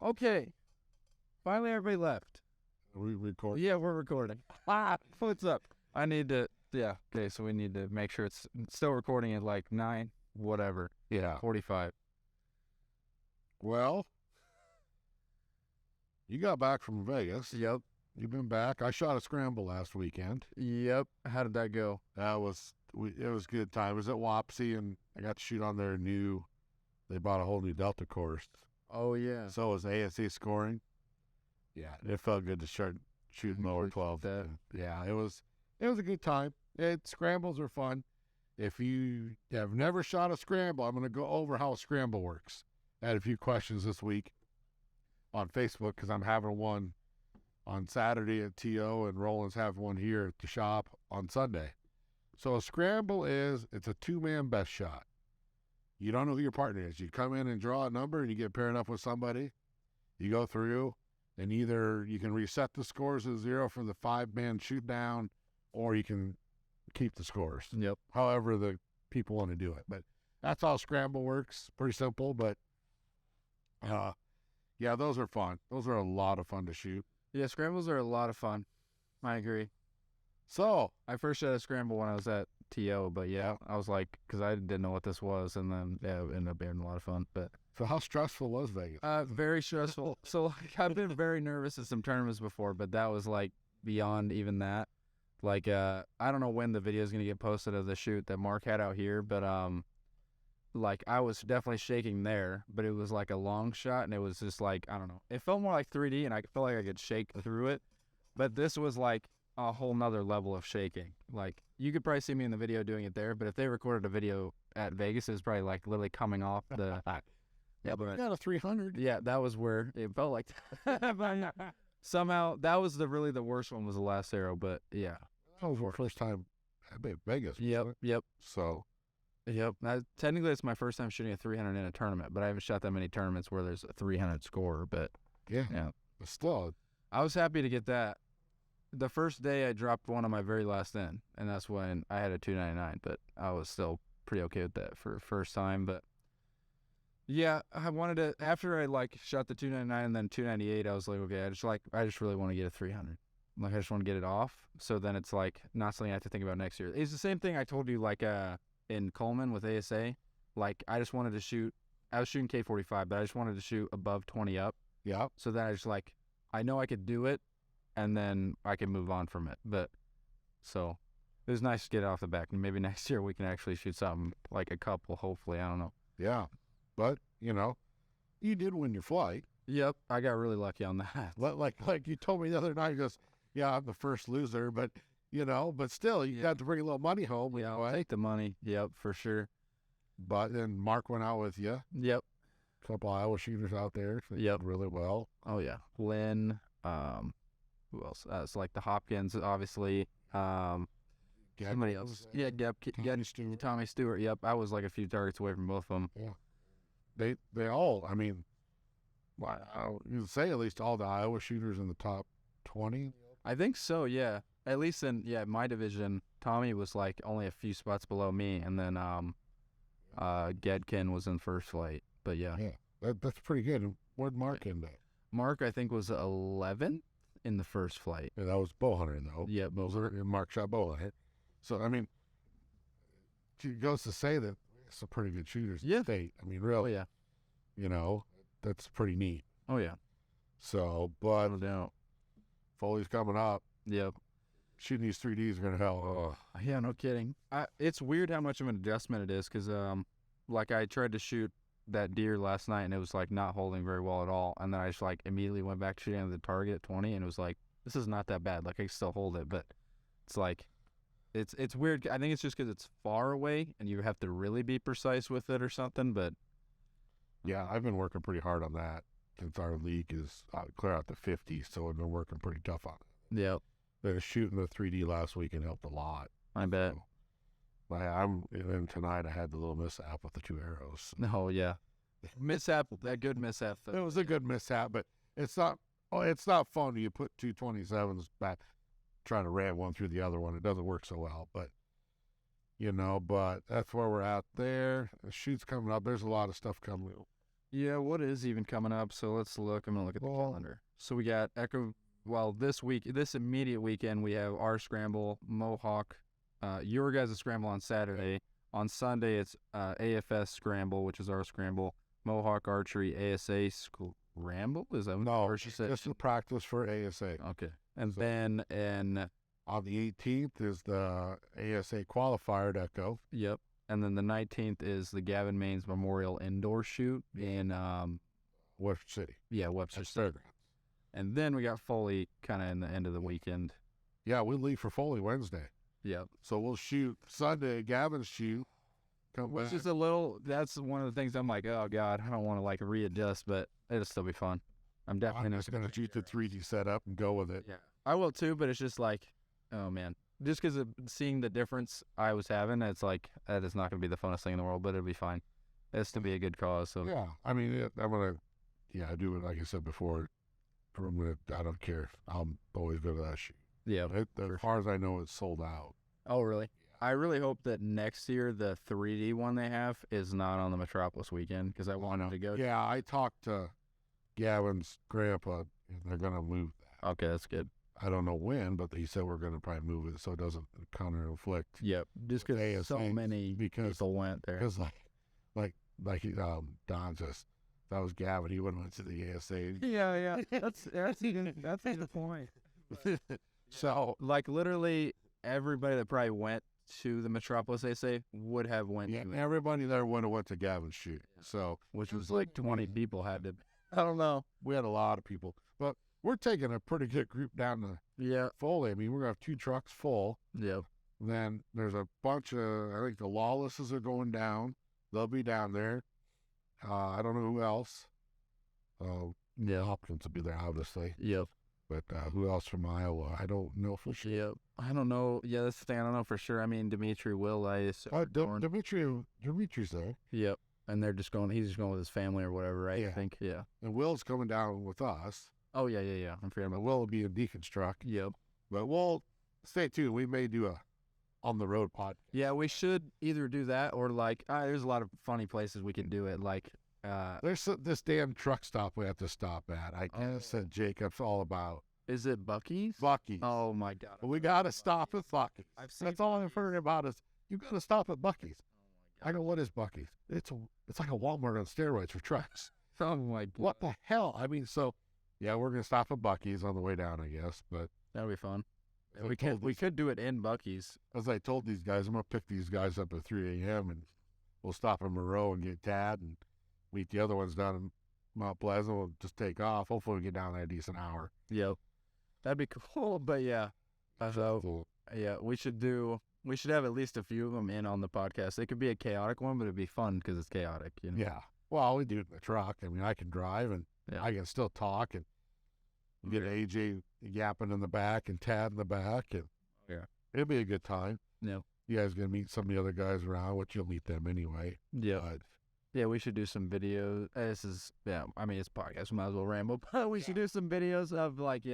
Okay. Finally, everybody left. Are we recording? Yeah, we're recording. What's up? I need to. Yeah. Okay, so we need to make sure it's still recording at like 9, whatever, Yeah. 45. Well, you got back from Vegas. Yep. You've been back. I shot a scramble last weekend. Yep. How did that go? It was a good time. It was at WAAAY, and I got to shoot on their new. They bought a whole new Delta course. Oh yeah. So it was ASA scoring. Yeah, it felt good to start shooting lower 12. Yeah, it was a good time. Scrambles are fun. If you have never shot a scramble, I'm going to go over how a scramble works. I had a few questions this week on Facebook because I'm having one on Saturday at TO, and Roland's having one here at the shop on Sunday. So a scramble it's a two-man best shot. You don't know who your partner is. You come in and draw a number, and you get paired up with somebody. You go through, and either you can reset the scores to 0 for the 5-man shoot down, or you can keep the scores. Yep. However the people want to do it. But that's how scramble works. Pretty simple, but yeah, those are fun. Those are a lot of fun to shoot. Yeah, scrambles are a lot of fun. I agree. So I first shot a scramble when I was at TO, but yeah, I was like, because I didn't know what this was, and then yeah, it ended up being a lot of fun. But so how stressful was Vegas? very stressful. So like, I've been very nervous at some tournaments before, but that was like beyond even that. Like I don't know when the video is gonna get posted of the shoot that Mark had out here, but like I was definitely shaking there, but it was like a long shot, and it was just like, I don't know, it felt more like 3D, and I felt like I could shake through it, but this was like a whole nother level of shaking. Like you could probably see me in the video doing it there, but if they recorded a video at Vegas, it was probably like literally coming off the yeah, but I got a 300. yeah, that was where it felt like somehow that was really the worst one was the last arrow, but yeah, that was the first time I've been at Vegas. Yep. So yep. Technically, it's my first time shooting a 300 in a tournament, but I haven't shot that many tournaments where there's a 300 score. But yeah. But still, I was happy to get that. The first day I dropped one on my very last in, and that's when I had a 299, but I was still pretty okay with that for first time. But yeah, I wanted to, after I like shot the 299 and then 298, I was like, okay, I just really want to get a 300. Like I just want to get it off. So then it's like not something I have to think about next year. It's the same thing I told you like in Coleman with ASA. Like I just wanted to shoot, I was shooting K45, but I just wanted to shoot above 20 up. Yeah. So then I just like, I know I could do it, and then I can move on from it. But so it was nice to get it off the back, and maybe next year we can actually shoot something like a couple, hopefully. I don't know. Yeah. But, you did win your flight. Yep. I got really lucky on that. Like you told me the other night, you goes, yeah, I'm the first loser, but, but still, you got to bring a little money home. Yeah, I'll take the money. Yep, for sure. But then Mark went out with you. Yep. A couple Iowa shooters out there. So yep. Did really well. Oh, yeah. Lynn, who else? It's like the Hopkins, obviously. Somebody else. Yeah, Tommy Stewart. Yep. I was like a few targets away from both of them. Yeah. They all, I mean, you say at least all the Iowa shooters in the top 20? I think so, yeah. At least in, my division, Tommy was like only a few spots below me, and then Gedkin was in first flight. But yeah. Yeah, that's pretty good. And where'd Mark end up? Mark, I think, was 11th in the first flight. Yeah, that was bow hunting, though. Yeah, Mark shot bow hunting. So, I mean, it goes to say that some pretty good shooters in the state. I mean, really. Oh, yeah. That's pretty neat. Oh, yeah. So, but no doubt. Foley's coming up. Yep. Shooting these 3Ds are going to help. Oh, yeah, no kidding. It's weird how much of an adjustment it is because, like, I tried to shoot that deer last night, and it was, like, not holding very well at all. And then I just, like, immediately went back to shooting at the target at 20, and it was like, this is not that bad. Like, I can still hold it, but it's like, it's weird. I think it's just because it's far away, and you have to really be precise with it or something, but. Yeah, I've been working pretty hard on that since our league is clear out to 50, so I've been working pretty tough on it. Yep. Then shooting the 3D last week and helped a lot. I bet. So, and tonight I had the little mishap with the 2 arrows. Oh, yeah. Mishap, that good mishap. It was a good mishap, but it's not fun when you put 2 27s back, trying to ram one through the other one. It doesn't work so well, but but that's where we're at there. The shoot's coming up. There's a lot of stuff coming. Yeah, what is even coming up? So let's look. I'm gonna look at the calendar. So we got this immediate weekend, we have our scramble, Mohawk, your guys' scramble on Saturday. On Sunday, it's AFS scramble, which is our scramble, Mohawk Archery ASA scramble. Is that No, or she said? just the practice for ASA. Okay, and then On the 18th is the ASA qualifier at Echo. yep, and then the 19th is the Gavin Maines Memorial Indoor Shoot in West City. Webster That's City. Fairgrounds. And then we got Foley kind of in the end of the weekend. Yeah, we leave for Foley Wednesday. Yep. So we'll shoot Sunday, Gavin's shoot. Which is that's one of the things I'm like, oh God, I don't want to like readjust, but it'll still be fun. I'm definitely just going to shoot the 3D setup and go with it. Yeah. I will too, but it's just like, oh man. Just because of seeing the difference I was having, it's like, that is not going to be the funnest thing in the world, but it'll be fine. It's to be a good cause. So yeah, I mean, I'm going to, do it like I said before. I don't care. I'm always go to that shoot. Yeah. As far as I know, it's sold out. Oh, really? I really hope that next year the 3D one they have is not on the Metropolis weekend because I wanted to go. Yeah, I talked to Gavin's grandpa, and they're going to move that. Okay, that's good. I don't know when, but he said we're going to probably move it so it doesn't counter-inflict. Yep, just because so many people went there. Because like Don just, that was Gavin. He went to the ASA. Yeah. That's a good point. So like literally everybody that probably went to the Metropolis ASA would have went. Yeah, to it. Everybody there would have went to Gavin's shoot. So which was like 20 people had to. I don't know. We had a lot of people, but we're taking a pretty good group down to Foley. I mean, we're gonna have 2 trucks full. Yep. Then there's a bunch of, I think the Lawlesses are going down. They'll be down there. I don't know who else. Hopkins will be there, obviously. Yep. But who else from Iowa? I don't know for sure. Yep. I don't know. Yeah, that's the thing. I don't know for sure. I mean, Dimitri will. Dimitri's there. Yep. And they're just going. He's just going with his family or whatever, right? Yeah. I think. Yeah. And Will's coming down with us. Oh yeah. I'm forgetting about. Will will be in Deacon's truck. Yep. But we'll stay tuned. We may do a on the road podcast. Yeah, we should either do that or like. There's a lot of funny places we can do it. Like. There's this damn truck stop we have to stop at. I said Jacob's all about. Is it Buc-ee's? Buc-ee's. Oh my God. We got to stop at Buc-ee's. That's all I've heard about is you got to stop at Buc-ee's. I go, what is Buc-ee's? It's like a Walmart on steroids for trucks. Oh my God. What the hell? I mean, so yeah, we're gonna stop at Buc-ee's on the way down, I guess. But that'll be fun. We could do it in Buc-ee's. As I told these guys, I'm gonna pick these guys up at 3 a.m. and we'll stop in Moreau and get Tad and meet the other ones down in Mount Pleasant. We'll just take off. Hopefully we get down there a decent hour. Yep. That'd be cool. But yeah. So yeah, we should have at least a few of them in on the podcast. It could be a chaotic one, but it'd be fun because it's chaotic. You know? Yeah. Well, we do it in the truck. I mean, I can drive and I can still talk and get AJ yapping in the back and Tad in the back. And it'll be a good time. Yeah. You guys going to meet some of the other guys around, which you'll meet them anyway. Yeah. Yeah, we should do some videos. I mean, it's a podcast. We might as well ramble. But we should do some videos of like,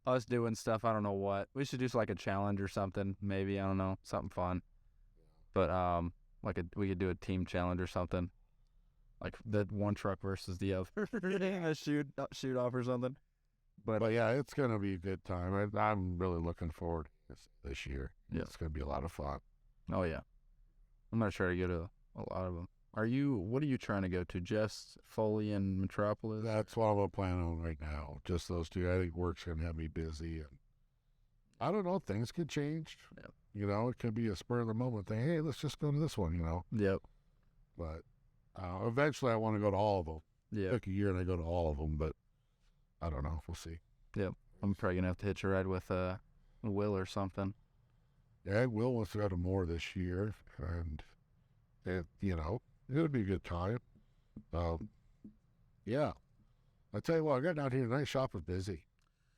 us doing stuff. I don't know what. We should do like a challenge or something. Maybe, I don't know, something fun. But we could do a team challenge or something. Like the one truck versus the other. A shoot off or something. But yeah, it's going to be a good time. I'm really looking forward to this year. Yeah. It's going to be a lot of fun. Oh, yeah. I'm not sure to go to a lot of them. What are you trying to go to? Just Foley and Metropolis? That's what I'm planning on right now. Just those 2. I think work's going to have me busy. And I don't know. Things could change. Yep. You know, it could be a spur of the moment thing. Hey, let's just go to this one, you know. Yep. But eventually I want to go to all of them. Yeah. It took a year and I go to all of them, but I don't know. We'll see. Yep. I'm probably going to have to hitch a ride with Will or something. Yeah, Will wants to go to more this year. And you know, it would be a good time. Yeah. I tell you what, I got down here tonight. Shop was busy.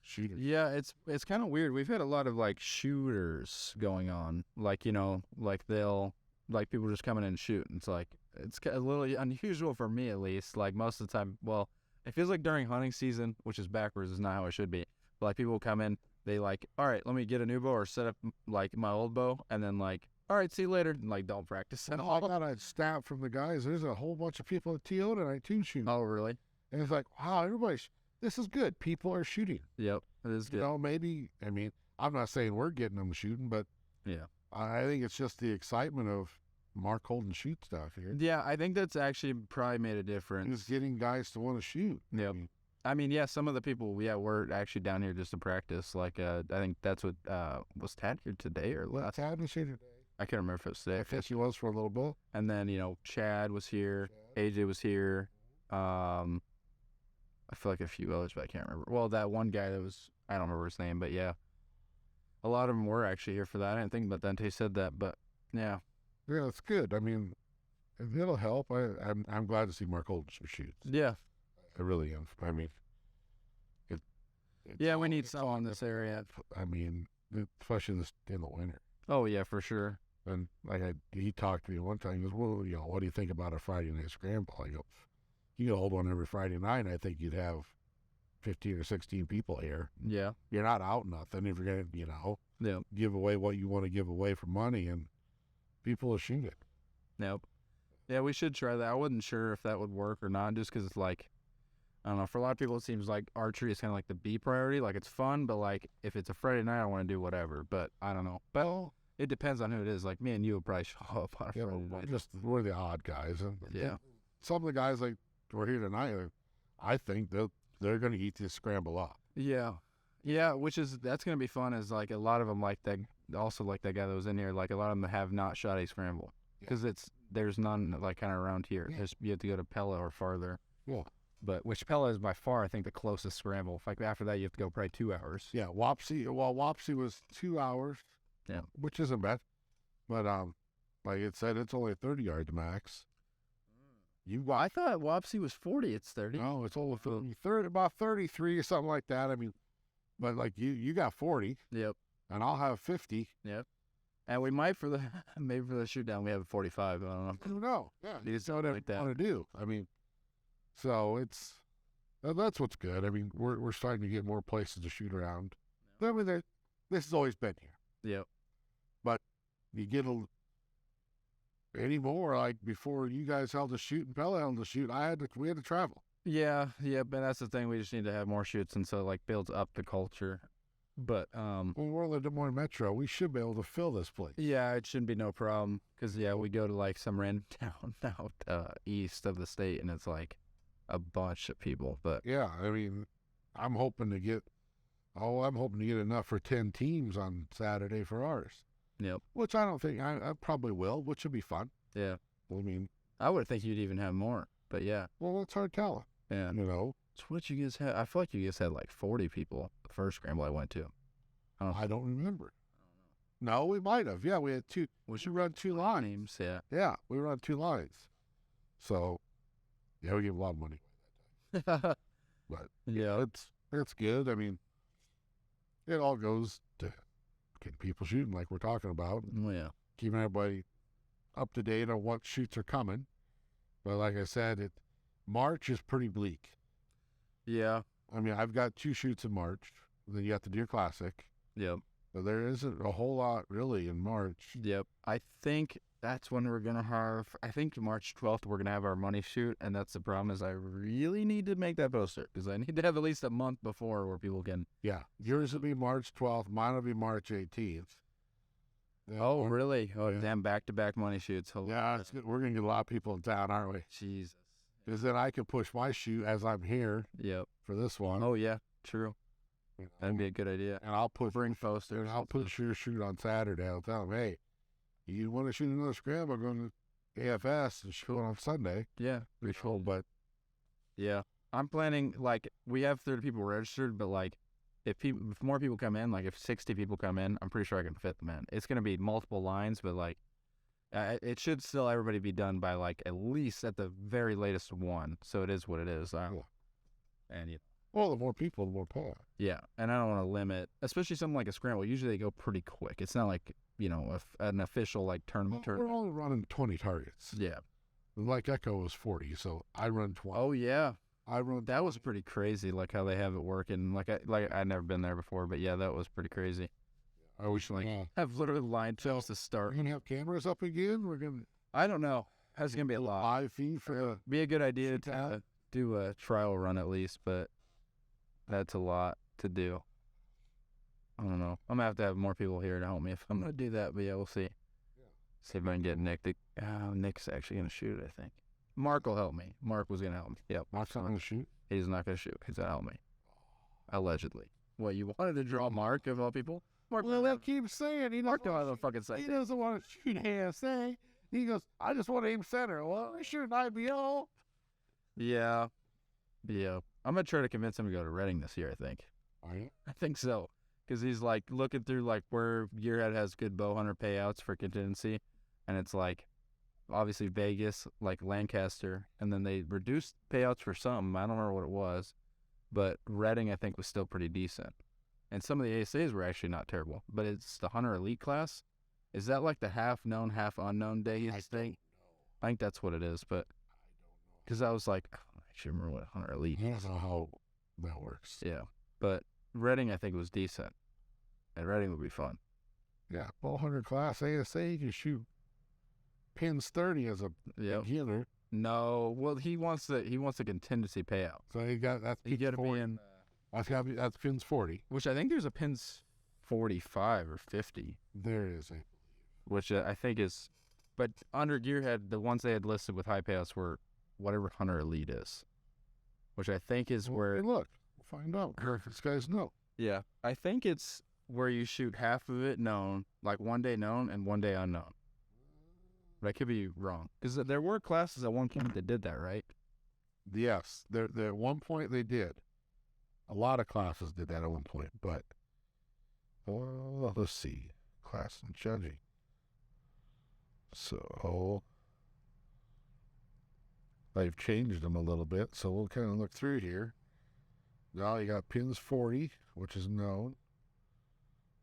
Shooters. Yeah, it's kind of weird. We've had a lot of like shooters going on. Like, you know, like people just coming in and shoot. It's like, it's a little unusual for me at least. Like most of the time, well, it feels like during hunting season, which is backwards, is not how it should be. But like people will come in, they like, all right, let me get a new bow or set up like my old bow, and then like all right, see you later. And, like, don't practice at I all. got a stat from the guys. There's a whole bunch of people at TO tonight too shooting. Oh, really? And it's like, wow, this is good. People are shooting. Yep, it is good. You know, maybe, I mean, I'm not saying we're getting them shooting, but Yeah. I think it's just the excitement of Mark Holden shoot stuff here. Yeah, I think that's actually probably made a difference. It's getting guys to want to shoot. Yep. I mean, yeah, some of the people, yeah, were actually down here just to practice. Like, I think that's what, was Tad here today or last? Tad was here today. I can't remember if it was today. I think he was for a little bit. And then, you know, Chad was here. AJ was here. I feel like a few others, but I can't remember. Well, that one guy that was, I don't remember his name, but yeah. A lot of them were actually here for that. I didn't think about that until you said that, but yeah. Yeah, it's good. I mean, it'll help. I'm glad to see Mark Holden shoot. Yeah. I really am. I mean, yeah, we need some in this area. I mean, especially in the winter. Oh, yeah, for sure. And like he talked to me one time. He goes, "Well, you know, what do you think about a Friday night scramble?" I go, "You could hold one every Friday night. I think you'd have 15 or 16 people here. Yeah. You're not out nothing if you're gonna, you know, Yep. give away what you want to give away for money, and people will shoot it." Nope. Yeah, we should try that. I wasn't sure if that would work or not, just because it's like, I don't know. For a lot of people, it seems like archery is kind of like the B priority. Like, it's fun, but like if it's a Friday night, I want to do whatever. But I don't know. But it depends on who it is. Like me and you would probably show up on a Friday night. We're the odd guys. And Yeah. some of the guys like we're here tonight, I think they're going to eat this scramble up. Yeah. Yeah, that's going to be fun is like a lot of them like that, also like that guy that was in here, like a lot of them have not shot a scramble because there's none like kind of around here. Yeah. You have to go to Pella or farther. Yeah. But which Pella is by far, I think, the closest scramble. Like after that, you have to go probably 2 hours. Yeah, Wapsie was 2 hours. Yeah. Which isn't bad. But like it said, it's only 30 yards max. I thought Wapsie was 40. It's 30. No, it's only 30, about 33 or something like that. I mean, but like you got 40. Yep. And I'll have 50. Yep. And we might maybe for the shoot down we have 45. I don't know. I don't know. Yeah. You just don't like that. Want to do. I mean, so that's what's good. I mean, we're starting to get more places to shoot around. I mean, this has always been here. Yep. But you get anymore, like before you guys held a shoot and Pella held a shoot, we had to travel. Yeah, but that's the thing. We just need to have more shoots, and so like builds up the culture. But when we're in the Des Moines Metro, we should be able to fill this place. Yeah, it shouldn't be no problem because we go to like some random town out east of the state, and it's like a bunch of people. But yeah, I mean, I'm hoping to get enough for 10 teams on Saturday for ours. Yep. Which I don't think I probably will, which will be fun. Yeah. I mean, I would think you'd even have more, but yeah. Well, it's hard to tell. Yeah. You know. So what you guys had? I feel like you guys had like 40 people the first scramble I went to. I don't remember. No, we might have. Yeah, we had two. We should run 2 lines. Yeah. Yeah, we run 2 lines. So, yeah, we gave a lot of money. But yeah, it's good. I mean, it all goes to getting people shooting like we're talking about. Oh, yeah. Keeping everybody up to date on what shoots are coming. But like I said, March is pretty bleak. Yeah. I mean, I've got 2 shoots in March. Then you got the Deer Classic. Yep. But there isn't a whole lot really in March. Yep. I think that's when we're going to have, I think March 12th, we're going to have our money shoot. And that's the problem is I really need to make that poster because I need to have at least a month before where people can. Yeah. Yours will be March 12th. Mine will be March 18th. Yeah, oh, really? Oh, yeah. Damn, back-to-back money shoots. Yeah, it's good. We're going to get a lot of people in town, aren't we? Jesus. Because then I can push my shoot as I'm here. Yep. For this one. Oh, yeah. True. That'd be a good idea. And I'll bring posters. And I'll push your shoot on Saturday. I'll tell them, hey, you want to shoot another scramble, going to AFS and shoot on Sunday. Yeah. Pretty cool, but. Yeah. I'm planning, like, we have 30 people registered, but, like, if more people come in, like, if 60 people come in, I'm pretty sure I can fit them in. It's going to be multiple lines, but, like, it should still everybody be done by, like, at least at the very latest 1. So it is what it is. Cool. And well, the more people, the more power. Yeah, and I don't want to limit, especially something like a scramble. Usually they go pretty quick. It's not like, an official, like, tournament. We're only running 20 targets. Yeah. Like Echo was 40, so I run 20. Oh, yeah. I run. That was pretty crazy, like, how they have it working. Like, I'd never been there before, but, yeah, that was pretty crazy. we should have literally lined up to we're start. gonna have cameras up again. We're gonna I don't know. That's gonna be a lot. live feed for Be a good idea shoot to that. do a trial run at least, but that's a lot to do. I don't know. I'm gonna have more people here to help me if I'm gonna do that. But yeah, we'll see. See if I can get Nick. Nick's actually gonna shoot it, I think. Mark will help me. Mark was gonna help me. Yep. Mark's not gonna shoot. He's not gonna shoot. He's gonna help me. Allegedly. What, you wanted to draw Mark of all people? Mark. Well, they keep saying he Mark doesn't don't have a want fucking to say. he doesn't want to shoot ASA. He goes, I just want to aim center. Well, I shoot an IBO. Yeah. Yeah. I'm gonna try to convince him to go to Reading this year, I think. Are you? I think so. Because he's like looking through like where Gearhead has good bow hunter payouts for contingency. And it's like obviously Vegas, like Lancaster, and then they reduced payouts for something. I don't remember what it was. But Reading I think was still pretty decent. And some of the ASAs were actually not terrible. But it's the Hunter Elite class. Is that like the half known, half unknown day thing? I think that's what it is. But because I was like, I don't actually remember what Hunter Elite. I don't know how that works. Yeah. But Reading I think was decent. And Reading would be fun. Yeah, 1200 class ASA, you can shoot pins 30 as a beginner. No, well he wants the contingency payout. So you got that's You got to be in, that's pins 40. which I think there's a pins 45 or 50, There is a which I think is, but under Gearhead the ones they had listed with high payouts were whatever Hunter Elite is, which I think is where. Hey, look, we'll find out. These guys know. Yeah, I think it's where you shoot half of it known, like 1 day known and 1 day unknown. But I could be wrong. Because there were classes at one point that did that, right? Yes, there at one point they did. A lot of classes did that at one point, but well, let's see. Class and judging. So they've changed them a little bit, so we'll kind of look through here. Now you got pins 40, which is known.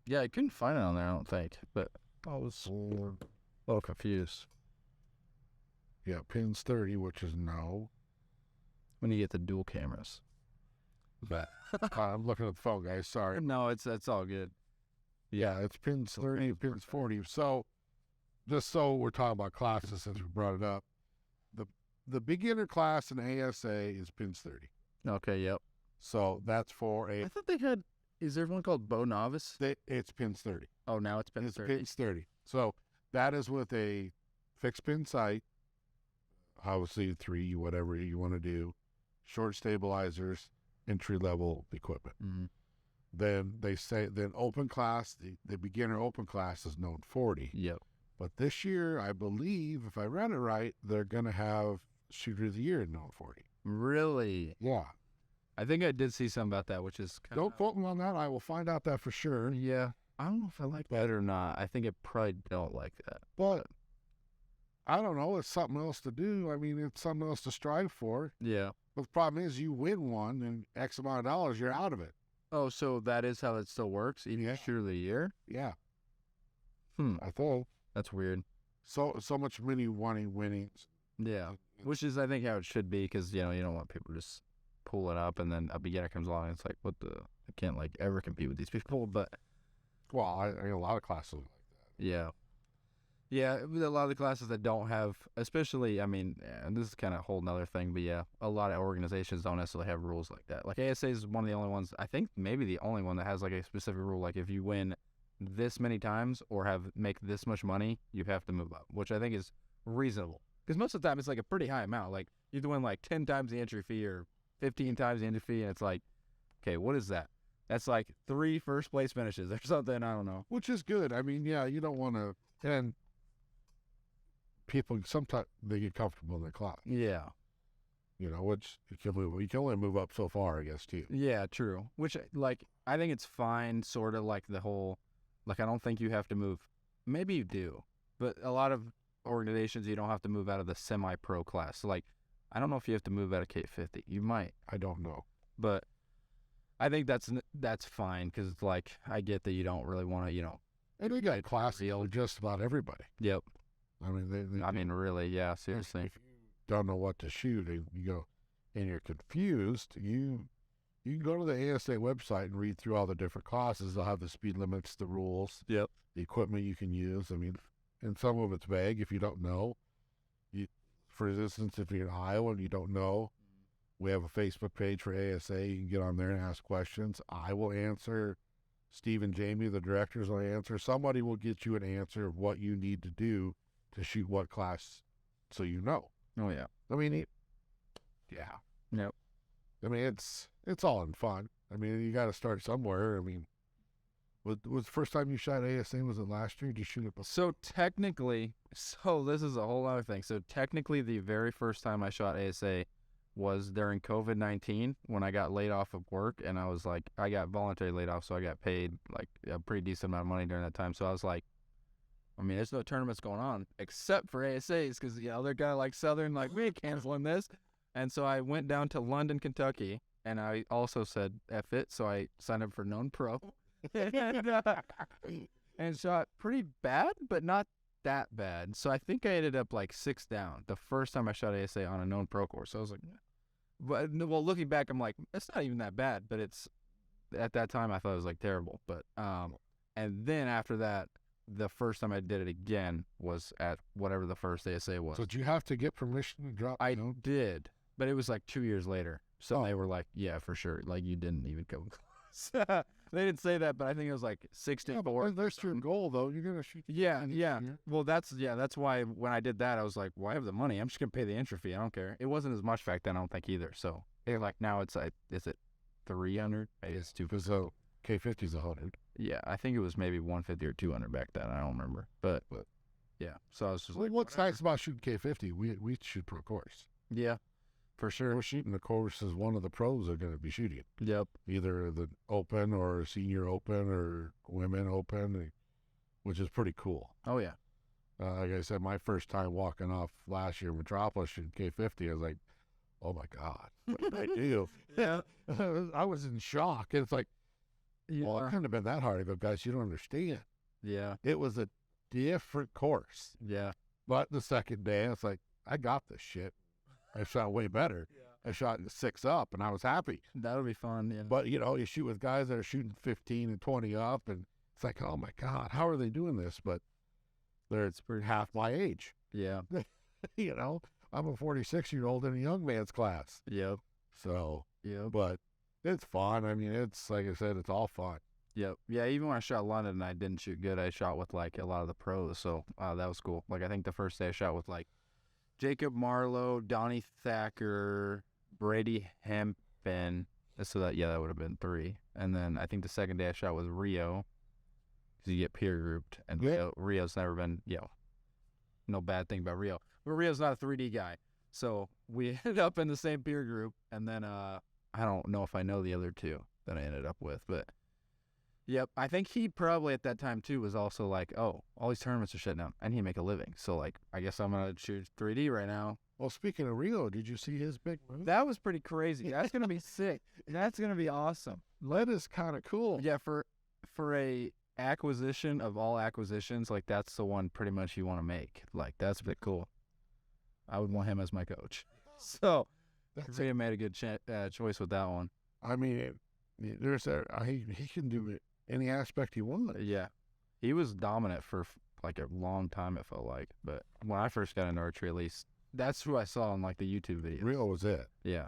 Yeah, I couldn't find it on there, I don't think. But I was a little confused. Yeah, pins 30, which is no. When you get the dual cameras. But I'm looking at the phone, guys. Sorry. No, that's all good. Yeah, it's pins 30, pins 40. So, just so we're talking about classes since we brought it up, the beginner class in ASA is pins 30. Okay, yep. So that's for I thought they had. Is there one called Bow Novice? it's pins 30. Oh, now it's pins 30. Pins 30. So that is with a fixed pin sight, obviously 3, whatever you want to do, short stabilizers, entry level equipment. Mm-hmm. Then they say open class, the beginner open class is known 40. Yep. But this year, I believe, if I read it right, they're going to have Shooter of the Year known 40. Really? Yeah. I think I did see something about that, which is kind Don't quote me on that. I will find out that for sure. Yeah. I don't know if I like that or not. I think I probably don't like that. But I don't know. It's something else to do. I mean, it's something else to strive for. Yeah. But the problem is, you win one, and X amount of dollars, you're out of it. Oh, so that is how it still works? Even Yeah. Shooter of the Year? Yeah. I thought That's weird. so much winnings. Yeah. Which is, I think, how it should be, because, you don't want people to just pull it up, and then a beginner comes along, and it's like, what the? I can't, ever compete with these people, but. Well, I a lot of classes like that. Yeah. Yeah, a lot of the classes that don't have, especially, and this is kind of a whole nother thing, but yeah, a lot of organizations don't necessarily have rules like that. Like ASA is one of the only ones, I think maybe the only one that has a specific rule, like if you win this many times or make this much money, you have to move up, which I think is reasonable. Because most of the time it's a pretty high amount. Like you have to win 10 times the entry fee or 15 times the entry fee, and it's like, okay, what is that? That's 3 first place finishes or something, I don't know. Which is good. I mean, yeah, you don't want to, and people sometimes they get comfortable in their class. Yeah. Which you can only move up so far, I guess, too. Yeah, true. Which I think it's fine, sort of the whole, I don't think you have to move. Maybe you do, but a lot of organizations you don't have to move out of the semi-pro class. So I don't know if you have to move out of K50. You might. I don't know, but I think that's fine, because I get that you don't really want to, And we got classes for just about everybody. Yep. I mean, really, yeah, seriously. If you don't know what to shoot, and you go, and you're confused, you You can go to the ASA website and read through all the different classes. They'll have the speed limits, the rules, Yep. the equipment you can use. I mean, and some of it's vague if you don't know. For instance, if you're in Iowa and you don't know, we have a Facebook page for ASA. You can get on there and ask questions. I will answer. Steve and Jamie, the directors, will answer. Somebody will get you an answer of what you need to do to shoot what class, so you know. Oh yeah. I mean, yeah. Yep. I mean, it's all in fun. I mean, you got to start somewhere. I mean, was the first time you shot ASA, was it last year? Did you shoot it before? So technically, this is a whole other thing. So technically, the very first time I shot ASA was during COVID-19 when I got laid off of work, and I was like, I got voluntary laid off, so I got paid like a pretty decent amount of money during that time. So I was like, I mean, there's no tournaments going on except for ASAs because they're kind of like Southern, like we ain't canceling this. And so I went down to London, Kentucky, and I also said F it, so I signed up for Known Pro and shot pretty bad, but not that bad. So I think I ended up like 6 down the first time I shot ASA on a Known Pro course. So I was like, but well, looking back, I'm like, it's not even that bad. But it's at that time I thought it was like terrible. But and then after that, the first time I did it again was at whatever the first ASA was. So did you have to get permission to drop? I did, but it was like 2 years later. So they were like, yeah, for sure. Like you didn't even come close. They didn't say that, but I think it was like 64. Yeah, there's your goal, though. You're going to shoot. Yeah. Well, that's why when I did that, I was like, well, I have the money. I'm just going to pay the entry fee. I don't care. It wasn't as much back then, I don't think, either. So, like, now it's like, is it 300? Maybe it's 250. So, K50's 100. Yeah, I think it was maybe 150 or 200 back then. I don't remember. But yeah. So I was just like, what's nice about shooting K50? We shoot pro course. Yeah. For sure. We're shooting the courses one of the pros are going to be shooting. Yep. Either the Open or Senior Open or Women Open, which is pretty cool. Oh, yeah. Like I said, my first time walking off last year in Metropolis shooting K50, I was like, oh, my God, what did I do? Yeah. I was in shock. And it's like, well, it couldn't have been that hard. I go, guys, you don't understand. Yeah. It was a different course. Yeah. But the second day, it's like, I got this shit. I shot way better. Yeah. I shot 6 up, and I was happy. That'll be fun, yeah. But, you shoot with guys that are shooting 15 and 20 up, and it's like, oh, my God, how are they doing this? But it's half my age. Yeah. I'm a 46-year-old in a young man's class. Yep. So, yep. But it's fun. I mean, it's, like I said, it's all fun. Yep. Yeah, even when I shot London and I didn't shoot good, I shot with, like, a lot of the pros, so that was cool. Like, I think the first day I shot with, like, Jacob Marlowe, Donnie Thacker, Brady Hempen. So that would have been 3. And then I think the second day I shot with Rio, because you get peer grouped. And Rio's never been, no bad thing about Rio. But Rio's not a 3D guy. So we ended up in the same peer group. And then I don't know if I know the other 2 that I ended up with. But, yep, I think he probably at that time, too, was also like, oh, all these tournaments are shutting down. I need to make a living. So, like, I guess I'm going to shoot 3D right now. Well, speaking of Rio, did you see his big move? That was pretty crazy. That's going to be sick. That's going to be awesome. Lead is kind of cool. Yeah, for a acquisition of all acquisitions, like, that's the one pretty much you want to make. Like, that's a bit cool. I would want him as my coach. So, he made a good choice with that one. I mean, he can do it any aspect he wants. Yeah. He was dominant for like a long time, it felt like. But when I first got into archery, at least, that's who I saw in like the YouTube videos. Rio was it. Yeah.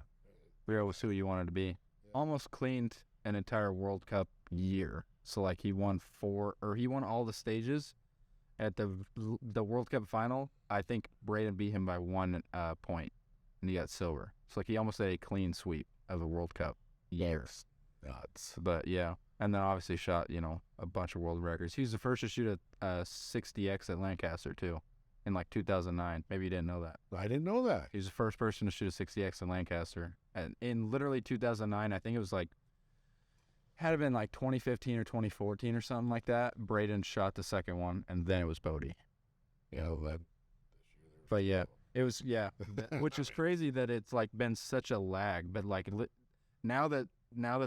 Rio was who you wanted to be. Yeah. Almost cleaned an entire World Cup year. So like he won all the stages at the World Cup final. I think Braden beat him by 1 point and he got silver. So like he almost had a clean sweep of the World Cup years. Nuts. But yeah. And then obviously shot, a bunch of world records. He was the first to shoot a 60X at Lancaster, too, in like 2009. Maybe you didn't know that. I didn't know that. He was the first person to shoot a 60X in Lancaster. And in literally 2009, I think it was like, had it been like 2015 or 2014 or something like that, Braden shot the second one, and then it was Bodie. Yeah, But yeah, it was, which is crazy that it's like been such a lag. But like now that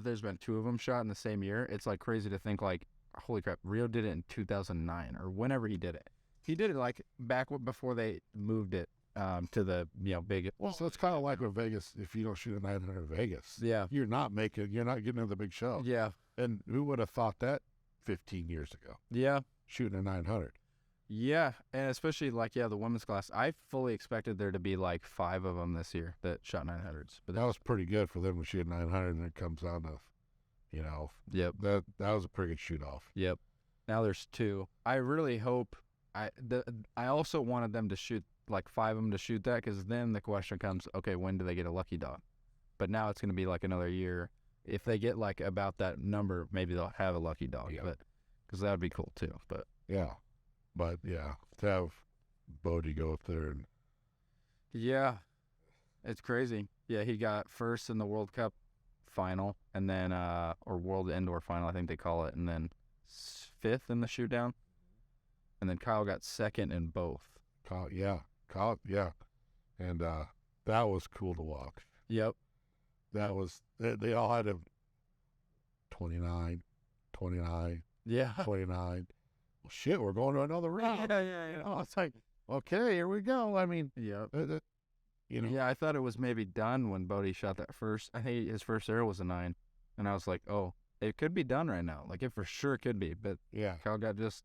there's been 2 of them shot in the same year, it's like crazy to think like, holy crap, Rio did it in 2009 or whenever he did it. He did it like back before they moved it to the big. Well, so it's kind of like with Vegas. If you don't shoot a 900 in Vegas, Yeah. you're not getting into the big show. Yeah. And who would have thought that 15 years ago? Yeah. Shooting a 900. Yeah, and especially the women's class. I fully expected there to be like 5 of them this year that shot 900s. But That was pretty good for them to shoot 900, and it comes down to, Yep. that was a pretty good shoot off. Yep. Now there's 2. I really hope I also wanted them to shoot like 5 of them to shoot that, because then the question comes, okay, when do they get a lucky dog? But now it's going to be like another year. If they get like about that number, maybe they'll have a lucky dog. Yeah. But because that would be cool too. But Yeah. But, yeah, to have Bodie go up there and yeah, it's crazy. Yeah, he got first in the World Cup final, and then or World Indoor Final, I think they call it, and then 5th in the shoot down, and then Kyle got 2nd in both. Kyle, yeah. And that was cool to watch. Yep. That was, they all had a 29, Yeah. 29. Well, shit, we're going to another round. Yeah. It's like, okay, here we go. I mean, Yep. Yeah, I thought it was maybe done when Bodie shot that first. I think his first arrow was a 9, and I was like, oh, it could be done right now. Like, it for sure could be, but yeah, Kyle got just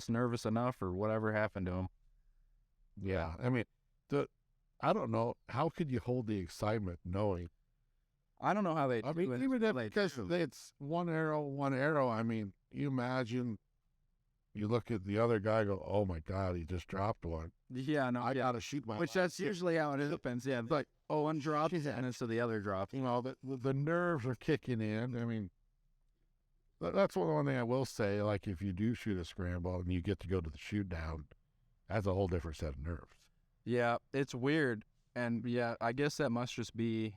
nervous enough, or whatever happened to him. yeah. I mean, I don't know. How could you hold the excitement knowing? I don't know how they. I mean, even if because it's one arrow. I mean, you imagine. You look at the other guy, go, oh my God, he just dropped one. Yeah, no, I gotta shoot my. Which that's usually how it happens. Yeah, it's like, oh, one dropped, and then so the other dropped. The nerves are kicking in. I mean, that's one thing I will say. Like, if you do shoot a scramble and you get to go to the shoot down, that's a whole different set of nerves. Yeah, it's weird, and yeah, I guess that must just be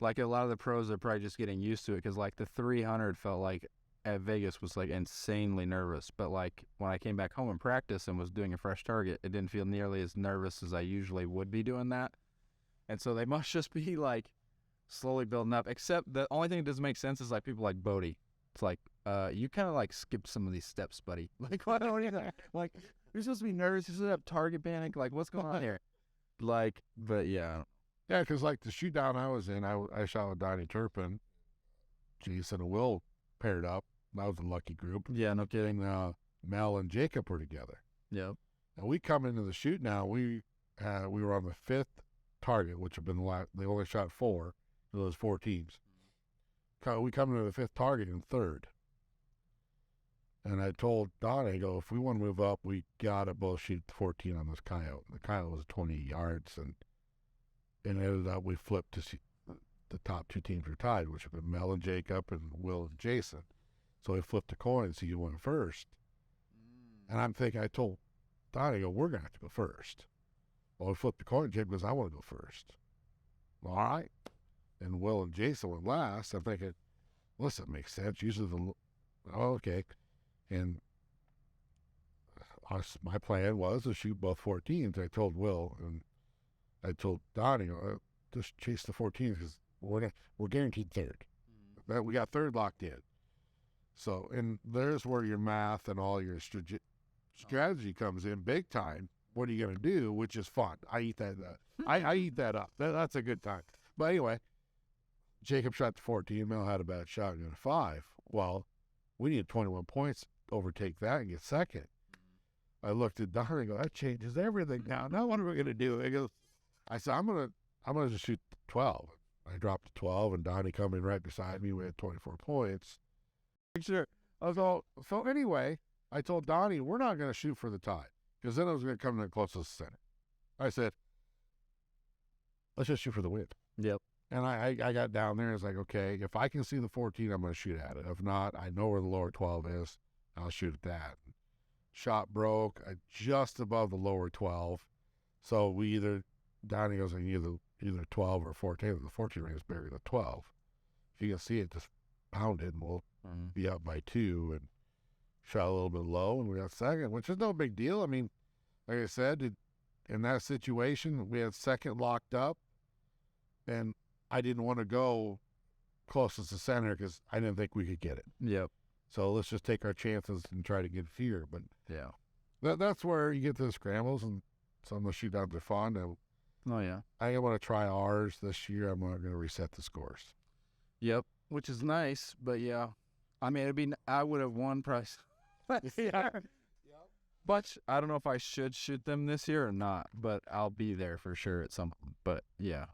like a lot of the pros are probably just getting used to it, because like the 300 felt like at Vegas was like insanely nervous, but like when I came back home and practiced and was doing a fresh target, it didn't feel nearly as nervous as I usually would be doing that. And so they must just be like slowly building up, except the only thing that doesn't make sense is like people like Bodie. It's like, you kind of like skipped some of these steps, buddy. Like, why don't you like, you're supposed to be nervous, you're supposed to have target panic, like what's going on here? Like, but yeah. Yeah, because like the shoot down I was in, I shot with Donnie Turpin, Jason and Will paired up. That was a lucky group. Yeah, no kidding. Mel and Jacob were together. Yep. And we come into the shoot now. We were on the 5th target, which had been they only shot 4. So there was 4 teams. We come into the 5th target in 3rd. And I told Don, I go, if we want to move up, we gotta both shoot 14 on this coyote. The coyote was 20 yards, and it ended up we flipped to see the top 2 teams were tied, which have been Mel and Jacob and Will and Jason. So we flipped a coin and see who went first. And I'm thinking, I told Don, I go, we're going to have to go first. Well, we flipped the coin. Jacob goes, I want to go first. All right. And Will and Jason went last. I'm thinking, listen, it makes sense. Usually okay. And my plan was to shoot both 14s. I told Will and I told Donnie, just chase the 14s because we're guaranteed 3rd. We got 3rd locked in. So, and there's where your math and all your strategy comes in big time. What are you going to do? Which is fun. I eat that. I eat that up. That's a good time. But anyway, Jacob shot the 14. Mel had a bad shot and got a 5. Well, we need 21 points to overtake that and get 2nd. I looked at Don and go, that changes everything now. Now what are we going to do? I said, I'm gonna just shoot 12. I dropped to 12, and Donnie coming right beside me. We had 24 points. Sure. I was all, so anyway, I told Donnie, we're not going to shoot for the tie, because then I was going to come to the closest center. I said, let's just shoot for the win. Yep. And I got down there and was like, okay, if I can see the 14, I'm going to shoot at it. If not, I know where the lower 12 is. I'll shoot at that. Shot broke just above the lower 12. So Donnie goes, either 12 or 14. The 14 range is bigger than 12. If you can see it, just pound it, and we'll be up by 2, and shot a little bit low, and we got 2nd, which is no big deal. I mean, like I said, in that situation, we had 2nd locked up, and I didn't want to go closest to center because I didn't think we could get it. Yep. So let's just take our chances and try to get here. But yeah, that's where you get to the scrambles, and some of the shootouts are fun. And Oh yeah. I want to try ours this year. I'm not going to reset the scores. Yep. Which is nice, but yeah. I mean, I would have won price. Yeah. But I don't know if I should shoot them this year or not, but I'll be there for sure at some point. But yeah.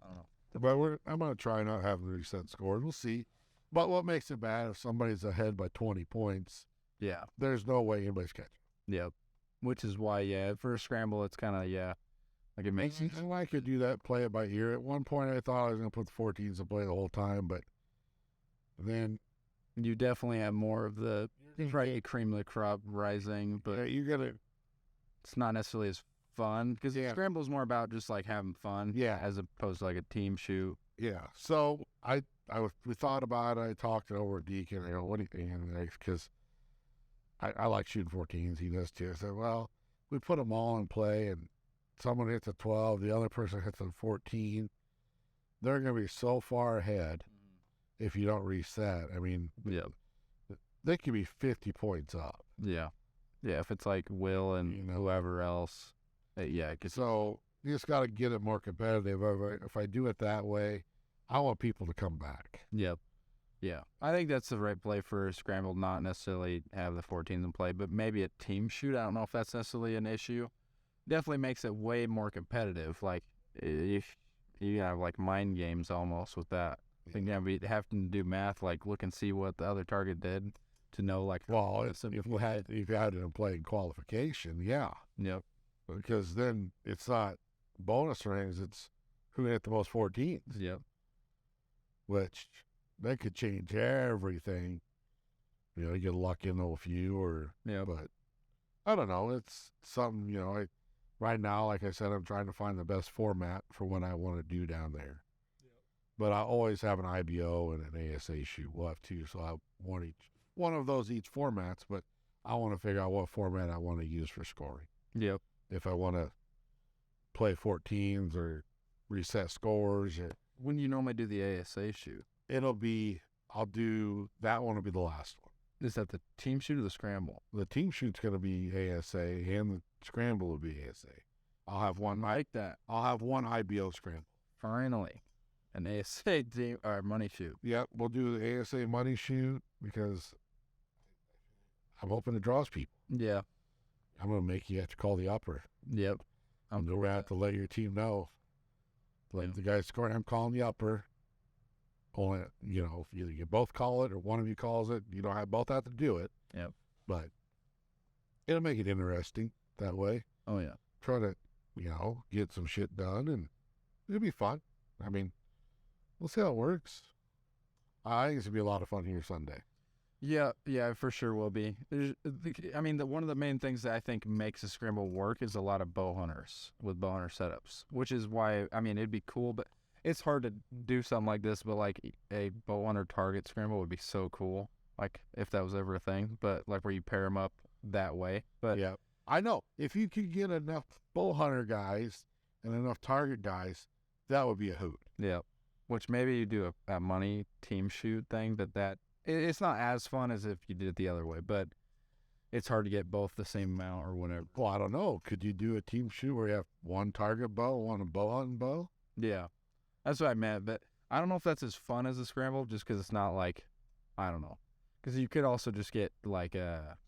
I don't know. But I'm going to try not having to reset scores. We'll see. But what makes it bad if somebody's ahead by 20 points? Yeah. There's no way anybody's catching. Yep. Which is why, yeah, for a scramble, it's kind of, yeah, like it makes sense. And I could do that, play it by ear. At one point, I thought I was going to put the 14s and play the whole time, but then You definitely have more of the cream of the crop rising, but you got to, it's not necessarily as fun because the scramble is more about just like having fun, as opposed to like a team shoot. Yeah. So we thought about it. I talked it over with Deacon. You know, what do you think? Because I like shooting 14s. He does too. I said, well, we put them all in play, and someone hits a 12, the other person hits a 14. They're going to be so far ahead if you don't reset. I mean, they could be 50 points up. Yeah. Yeah, if it's like Will and whoever else. So you just got to get it more competitive. If I do it that way, I want people to come back. Yep. Yeah. I think that's the right play for a scramble, not necessarily have the 14s in play, but maybe a team shoot. I don't know if that's necessarily an issue. Definitely makes it way more competitive. Like, if you have like mind games almost with that. I think we have to do math, like look and see what the other target did to know, like. Well, if you had it in play in qualification, yeah. Yep. Because then it's not bonus rings, it's who hit the most 14s. Yep. Which, that could change everything. You get lucky in a few but I don't know. It's something, right now, like I said, I'm trying to find the best format for what I want to do down there. But I always have an IBO and an ASA shoot. We'll have two, so I want one of those each formats, but I want to figure out what format I want to use for scoring. Yep. If I want to play 14s or reset scores. When you normally do the ASA shoot? I'll do, that one will be the last one. Is that the team shoot or the scramble? The team shoot's going to be ASA, and the scramble will be ASA. I'll have one. Like that. I'll have one IBO scramble. Finally. An ASA team, or money shoot. Yep, we'll do the ASA money shoot because I'm hoping it draws people. Yeah. I'm going to make you have to call the upper. Yep. I'm going to have to let your team know. Like the guy scoring, I'm calling the upper. Only, if either you both call it or one of you calls it, you don't both have to do it. Yep. But it'll make it interesting that way. Oh, yeah. Try to, get some shit done, and it'll be fun. I mean, we'll see how it works. I think it's going to be a lot of fun here Sunday. Yeah, for sure will be. One of the main things that I think makes a scramble work is a lot of bow hunters with bow hunter setups, which is why, it'd be cool, but it's hard to do something like this, but like a bow hunter target scramble would be so cool, like if that was ever a thing, but like where you pair them up that way. But yeah, I know. If you could get enough bow hunter guys and enough target guys, that would be a hoot. Yeah, which maybe you do a money team shoot thing, but it's not as fun as if you did it the other way, but it's hard to get both the same amount or whatever. Well, I don't know. Could you do a team shoot where you have one target bow, one bow hunting bow? Yeah, that's what I meant, but I don't know if that's as fun as a scramble just because it's not like, I don't know. Because you could also just get like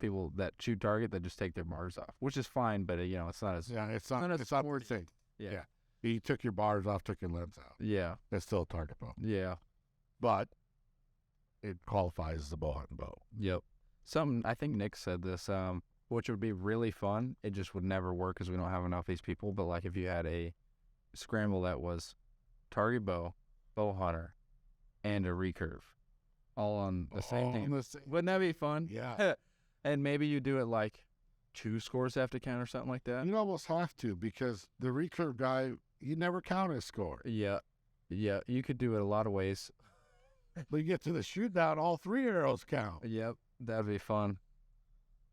people that shoot target that just take their bars off, which is fine, but it's not as... Yeah, it's not the thing. Yeah. You took your bars off, took your limbs out. Yeah. That's still a target bow. Yeah. But it qualifies as a bow hunting bow. Yep. I think Nick said this, which would be really fun. It just would never work because we don't have enough of these people. But like if you had a scramble that was target bow, bow hunter, and a recurve, all on the same thing. Wouldn't that be fun? Yeah. And maybe you do it like 2 scores have to count or something like that. You'd almost have to, because the recurve guy, you never count his score. Yeah. Yeah. You could do it a lot of ways. But you get to the shootout, all 3 arrows count. Yep. That would be fun.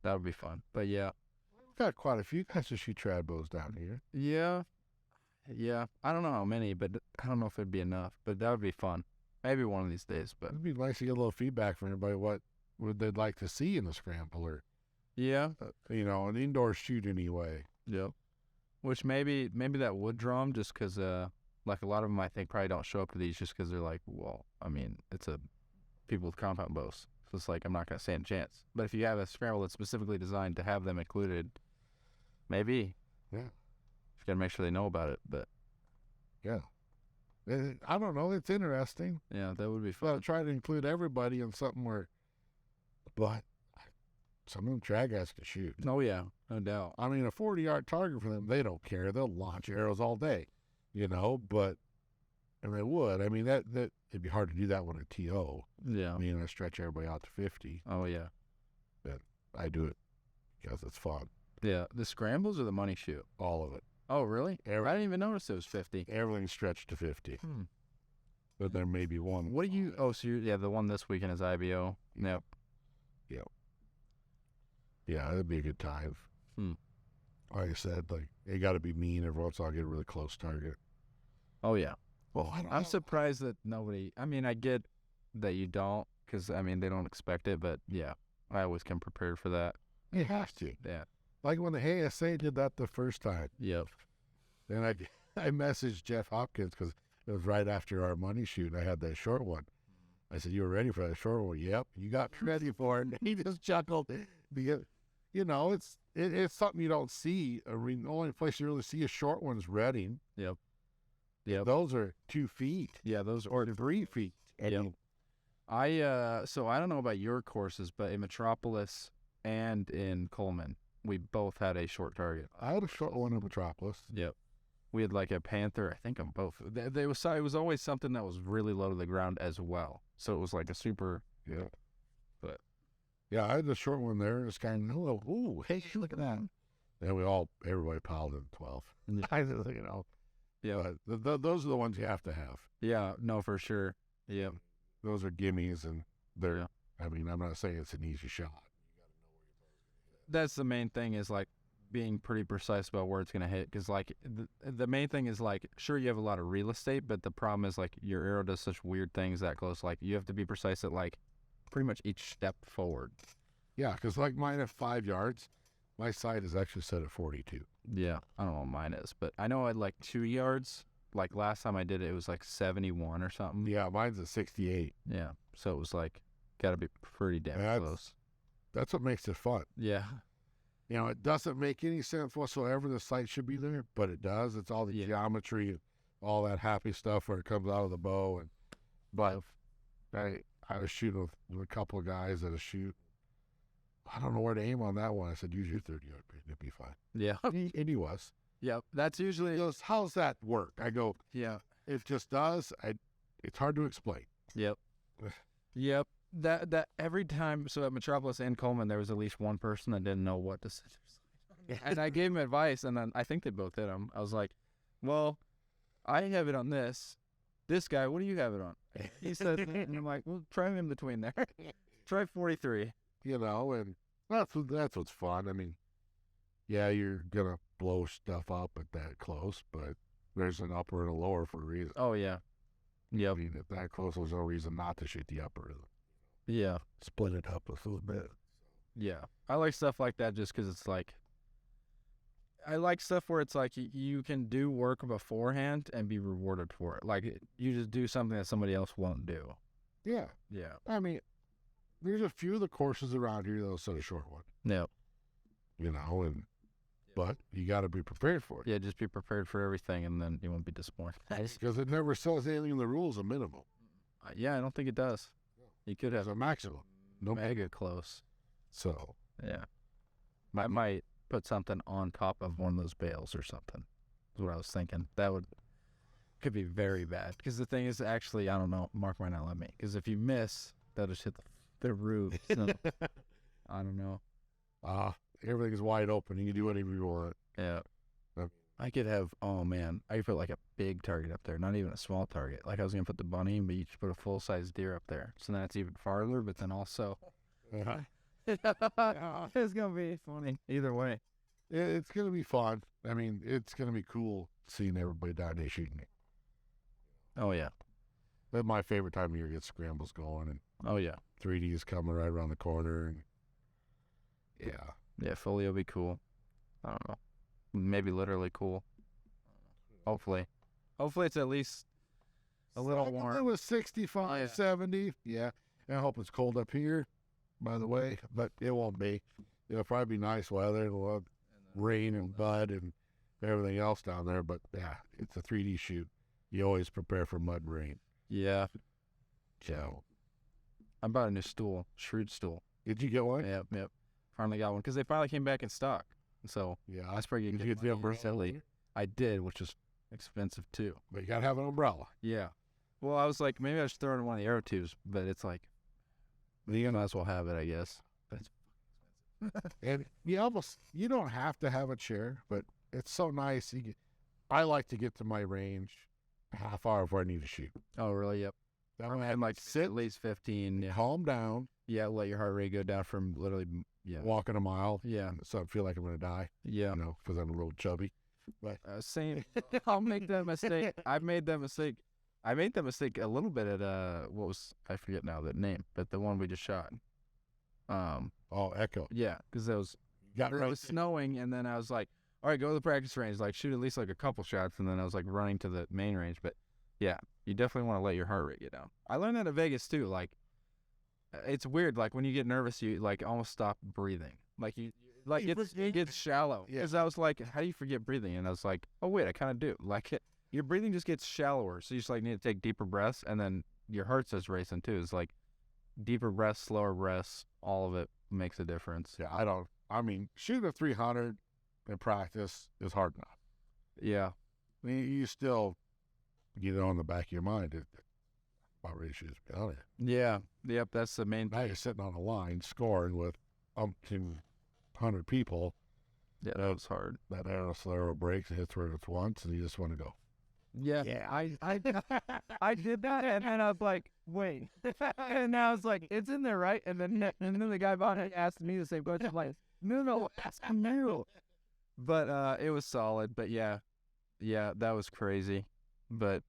That would be fun. But yeah. We've got quite a few guys to shoot trad bows down here. Yeah. Yeah. I don't know how many, but I don't know if it'd be enough. But that would be fun. Maybe one of these days. But it'd be nice to get a little feedback from everybody. What would they like to see in the scramble? Or, yeah. an indoor shoot anyway. Yep. Which maybe that would draw them just because, like a lot of them I think probably don't show up to these just because they're like, well, I mean, it's a people with compound bows. So it's like, I'm not going to stand a chance. But if you have a scramble that's specifically designed to have them included, maybe. Yeah. You got to make sure they know about it. But yeah. I don't know. It's interesting. Yeah, that would be fun. Well, try to include everybody in something where, but some of them trad guys can shoot. Oh, yeah, no doubt. I mean, a 40-yard target for them, they don't care. They'll launch arrows all day, but, and they would. I mean, that it'd be hard to do that with a TO. Yeah. I mean, I stretch everybody out to 50. Oh, yeah. But I do it because it's fun. Yeah. The scrambles or the money shoot? All of it. Oh, really? I didn't even notice it was 50. Everything's stretched to 50. But there may be one. What do you, the one this weekend is IBO. Yep. Yep. Yeah, it'd be a good time. Like I said, like, it got to be mean. Every once in a while, I'll get a really close target. Oh, yeah. Well, I'm surprised that nobody, I mean, I get that you don't, because, I mean, they don't expect it, but, yeah, I always come prepared for that. You have to. Yeah. Like when the ASA did that the first time. Yep. Then I messaged Jeff Hopkins because it was right after our money shoot, and I had that short one. I said, "You were ready for that short one?" "Yep, you got ready for it." And he just chuckled. Because, it's something you don't see. I mean, the only place you really see a short one is Reading. Yep. Yep. Those are 2 feet. Yeah, those Or 3 feet. Yep. So I don't know about your courses, but in Metropolis and in Coleman, we both had a short target. I had a short one in Metropolis. Yep. We had like a Panther, I think on both. It was always something that was really low to the ground as well. So it was like a super. Yeah. But. Yeah, I had the short one there. It's kind of, ooh, hey, look at that. And everybody piled in 12. Yeah. Those are the ones you have to have. Yeah, no, for sure. Yeah. Those are gimmies, and they're, I mean, I'm not saying it's an easy shot. That's the main thing is like being pretty precise about where it's going to hit. Because like the main thing is like, sure, you have a lot of real estate, but the problem is like your arrow does such weird things that close. Like you have to be precise at like pretty much each step forward. Yeah, because like mine at 5 yards, my sight is actually set at 42. Yeah, I don't know what mine is, but I know at like 2 yards, like last time I did it, it was like 71 or something. Yeah, mine's at 68. Yeah, so it was like, got to be pretty damn close. That's what makes it fun. Yeah. It doesn't make any sense whatsoever. The sight should be there, but it does. It's all the geometry and all that happy stuff where it comes out of the bow. But I was shooting with a couple of guys at a shoot. I don't know where to aim on that one. I said, use your 30-yard pin. It'd be fine. Yeah. And he was. Yep. That's usually. He goes, how's that work? I go, yeah. It just does. It's hard to explain. Yep. Yep. That every time, so at Metropolis and Coleman, there was at least one person that didn't know what to say. And I gave him advice, and then I think they both hit him. I was like, well, I have it on this. This guy, what do you have it on? He said, and I'm like, well, try him in between there. Try 43. And that's what's fun. I mean, yeah, you're going to blow stuff up at that close, but there's an upper and a lower for a reason. Oh, yeah. Yep. I mean, at that close, there's no reason not to shoot the upper. Yeah. Split it up a little bit. Yeah. I like stuff like that just because it's like, I like stuff where it's like you can do work beforehand and be rewarded for it. Like, you just do something that somebody else won't do. Yeah. Yeah. I mean, there's a few of the courses around here that'll set a short one. Yep. But you got to be prepared for it. Yeah, just be prepared for everything, and then you won't be disappointed. Because it never says anything in the rules a minimum. Yeah, I don't think it does. You could have a maximum. No mega close. So. Yeah. I might put something on top of one of those bales or something. Is what I was thinking. Could be very bad. Because the thing is, actually, I don't know. Mark might not let me. Because if you miss, that'll just hit the roof. So, I don't know. Everything is wide open. You can do whatever you want. Yeah. I could have, I could put like a big target up there, not even a small target. Like I was going to put the bunny, but you just put a full-size deer up there. So then it's even farther, but then also. It's going to be funny either way. It's going to be fun. I mean, it's going to be cool seeing everybody down there shooting it. Oh, yeah. That's my favorite time of year, get scrambles going. And oh, yeah. 3D is coming right around the corner. And yeah. Yeah, Foley will be cool. I don't know. maybe literally cool. Hopefully it's at least a little warm. It was 65, 70. Yeah. And I hope it's cold up here, by the way, but it won't be. It'll probably be nice weather. It'll have rain and mud and everything else down there. But yeah, it's a 3D shoot. You always prepare for mud and rain. Yeah. So I bought a new stool, Shrewd stool. did you get one? Yep. Finally got one because they finally came back in stock. So Yeah. that's pretty good. Did you get the umbrella? I did, which is expensive too. But you got to have an umbrella. Yeah. Well, I was like, maybe I should throw it in one of the arrow tubes, but it's like, you might as well have it, I guess. But it's And you don't have to have a chair, but it's so nice. I like to get to my range a half hour before I need to shoot. oh, really? Yep. That way I And like sit, at least 15. Yeah. calm down, Yeah. Let your heart rate go down from literally. Yeah. walking a mile, Yeah. so I feel like I'm going to die, Yeah. because I'm a little chubby. Same. I'll make that mistake. I made that mistake a little bit at I forget now the name, but the one we just shot. Oh, Echo. Yeah, because it was Got it right. was snowing, and then I was like, all right, go to the practice range, like shoot at least like a couple shots, and then I was like running to the main range. But yeah, you definitely want to let your heart rate get down. I learned that at Vegas too. Like, it's weird. Like when you get nervous, you like almost stop breathing. Like it gets shallow. Yeah. Because I was like, how do you forget breathing? And I was like, oh wait, I kind of do. Like your breathing just gets shallower, so you just like need to take deeper breaths, and then your heart starts racing too. It's like deeper breaths, slower breaths, all of it makes a difference. Yeah, shooting a 300 in practice is hard enough. Yeah. I mean, you still get it on the back of your mind. About ready to shoot this gun. Yeah. Yep. That's the main Now you're sitting on a line scoring with umpteen 100 people. Yeah, that was hard. That arrow breaks and hits where it's once, and you just want to go. Yeah. I did that, and then I was like, wait. And I was like, it's in there, right? And then the guy behind it asked me the same question. I'm like, no, ask you. But it was solid. But yeah, that was crazy. But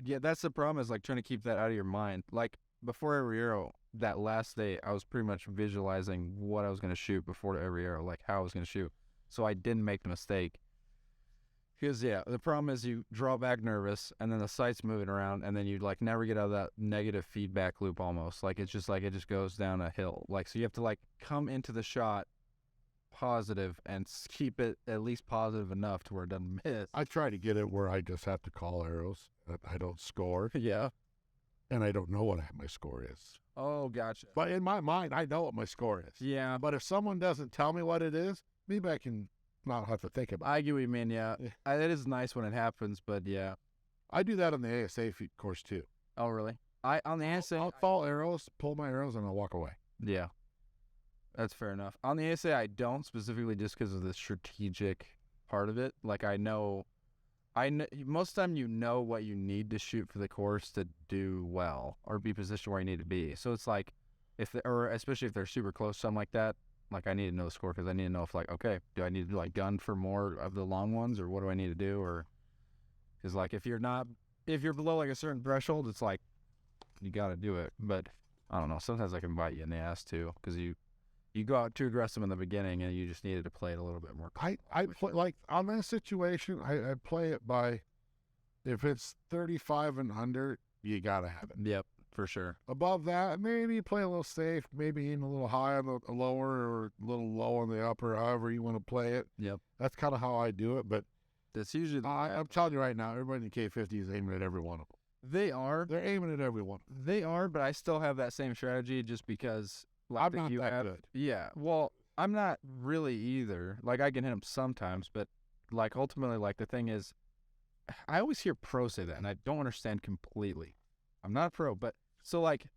yeah, that's the problem, is like trying to keep that out of your mind. Like before every arrow, that last day, I was pretty much visualizing what I was going to shoot before every arrow, like how I was going to shoot. So I didn't make the mistake. Because, yeah, the problem is you draw back nervous, and then the sight's moving around, and then you, like, never get out of that negative feedback loop almost. Like, it's just, like, it just goes down a hill. Like, so you have to, like, come into the shot positive and keep it at least positive enough to where it doesn't miss. I try to get it where I just have to call arrows. I don't score, Yeah. and I don't know what my score is. Oh, gotcha. But in my mind, I know what my score is. Yeah. But if someone doesn't tell me what it is, maybe I can not have to think about it. I get what you mean, yeah. Yeah. It is nice when it happens, but yeah. I do that on the ASA course, too. Oh, really? On the ASA, I'll call arrows, pull my arrows, and I'll walk away. yeah. That's fair enough. On the ASA, I don't, specifically just because of the strategic part of it. Like, I know most of the time you know what you need to shoot for the course to do well or be positioned where you need to be. So it's like, or especially if they're super close, something like that, like I need to know the score because I need to know if, like, okay, do I need to like gun for more of the long ones, or what do I need to do? Or because like if you're below like a certain threshold, it's like you got to do it. But I don't know. Sometimes I can bite you in the ass too, because you go out too aggressive in the beginning and you just needed to play it a little bit more. I play, like, on that situation, I play it by, if it's 35 and under, you got to have it. Yep, for sure. Above that, maybe you play a little safe, maybe aim a little high on the lower or a little low on the upper, however you want to play it. Yep. That's kind of how I do it. But That's usually I'm telling you right now, everybody in the K50 is aiming at every one of them. They are, They're aiming at every one. but I still have that same strategy just because. Like I'm not that good. Yeah, well, I'm not really either. Like, I can hit them sometimes, but, like, ultimately, like, the thing is, I always hear pros say that, and I don't understand completely. I'm not a pro, but, so, like,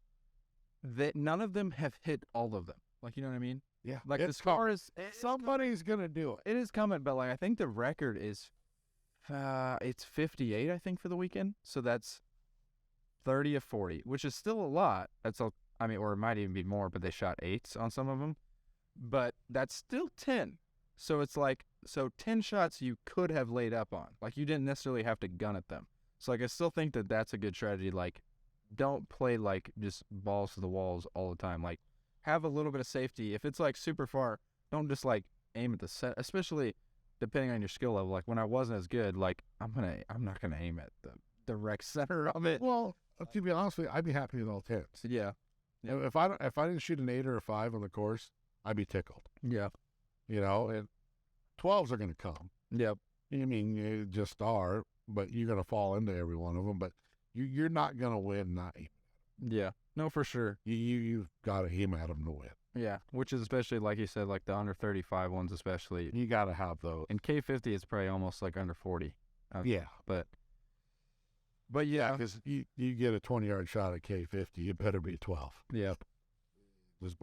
none of them have hit all of them. Like, you know what I mean? Yeah. Like, it's the score coming. is... Somebody's going to do it. It is coming, but, like, I think the record is, it's 58, I think, for the weekend. So that's 30 of 40, which is still a lot. Or it might even be more, but they shot 8s on some of them. But that's still 10. So it's like, 10 shots you could have laid up on. Like, you didn't necessarily have to gun at them. So, like, I still think that that's a good strategy. Like, don't play, like, just balls to the walls all the time. Like, have a little bit of safety. If it's, like, super far, don't just, like, aim at the set. Especially depending on your skill level. Like when I wasn't as good, like I'm not gonna aim at the rec center of it. Well, to be honest with you, I'd be happy with all 10s. Yeah. If I didn't shoot an 8 or a 5 on the course, I'd be tickled. Yeah. You know, and 12s are going to come. Yep. I mean, you just are, but you're going to fall into every one of them. But you're not going to win not aiming. Yeah. No, for sure. You've got to aim at them to win. Yeah. Which is especially, like you said, like the under 35 ones, especially. You got to have those. In K50, it's probably almost like under 40. Yeah. But yeah. Because you get a 20-yard shot at K50, you better be 12. Yep.